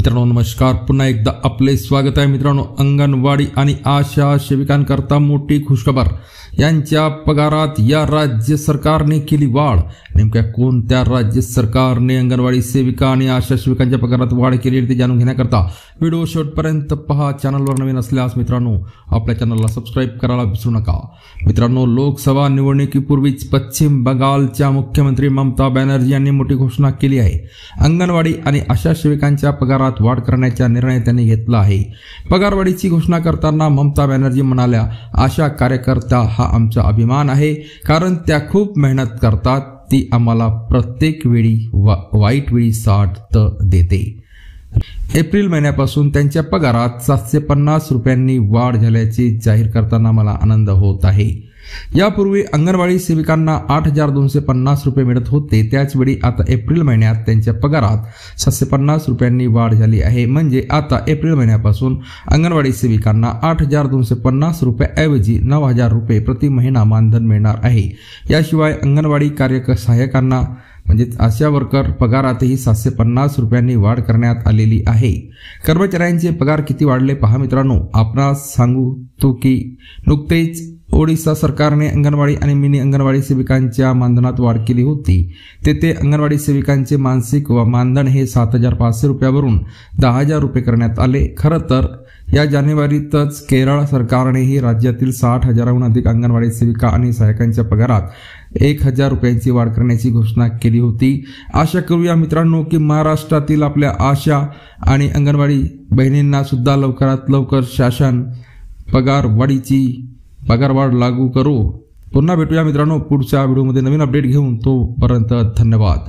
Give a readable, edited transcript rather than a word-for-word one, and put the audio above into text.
मित्रांनो नमस्कार, पुन्हा एकदा आपले स्वागत आहे। मित्रांनो, अंगणवाडी आणि आशा सेविकांकरता मोठी खुशखबर। यांच्या पगारात या राज्य सरकारने केली वाढ। नेमक्या कोणत्या राज्य सरकारने अंगणवाडी सेविका आणि आशा सेविकांच्या पगारात वाढ केली ते जाणून घेण्याकरता व्हिडिओ शेवटपर्यंत पहा। चॅनलवर नवीन असल्यास मित्रांनो आपल्या चॅनलला सबस्क्राइब करायला विसरू नका। मित्रांनो, लोकसभा निवडणुकीपूर्वीच पश्चिम बंगालच्या मुख्यमंत्री ममता बॅनर्जी यांनी मोठी घोषणा केली आहे। अंगणवाडी आणि आशा सेविकांच्या पगारात वाढ करण्याचा निर्णय त्यांनी घेतला आहे। पगारवाढीची घोषणा करताना ममता बॅनर्जी म्हणाल्या, आशा कार्यकर्ता हा आमचा अभिमान आहे, कारण त्या खूप मेहनत करतात। ती आम्हाला प्रत्येक वेळी वाईट वेळी साथ देते। एप्रिल महिन्यापासून त्यांच्या पगारात 750 रुपयांनी वाढ झाल्याचे जाहीर करताना मला आनंद होत आहे। यापूर्वी अंगणवाडी सेविकांना 8250 रुपये मिळत होते, त्याचवेळी आता एप्रिल महिन्यात त्यांच्या पगारात 750 रुपयांनी वाढ झाली आहे। म्हणजे आता एप्रिल महिन्यापासून अंगणवाडी सेविकांना 8250 रुपयाऐवजी 9000 रुपये प्रति महिना मानधन मिळणार आहे। याशिवाय अंगणवाडी सहाय्यकांना म्हणजेच आशा वर्कर पगारातही 750 रुपयांनी वाढ करण्यात आलेली आहे। कर्मचाऱ्यांचे पगार किती वाढले पहा मित्रांनो। आपणास सांगतो की नुकतेच ओडिशा सरकारने अंगणवाडी आणि मिनी अंगणवाडी सेविकांच्या मानधनात वाढ केली होती। तेथे अंगणवाडी सेविकांचे मासिक मानधन हे 7500 रुपयावरून 10000 रुपये करण्यात आले। खरं तर या जानेवारीतच केरळ सरकारनेही राज्यातील 60,000हून अधिक अंगणवाडी सेविका आणि सहाय्यकांच्या पगारात 1000 रुपयांची वाढ करण्याची घोषणा केली होती। आशा करूया मित्रांनो की महाराष्ट्रातील आपल्या आशा आणि अंगणवाडी बहिणींना सुद्धा लवकरात लवकर शासन पगारवाढ लागू करो। पुन्हा भेटूया मित्रांनो पुढच्या व्हिडिओमध्ये नवीन अपडेट घेऊन। तोपर्यंत धन्यवाद।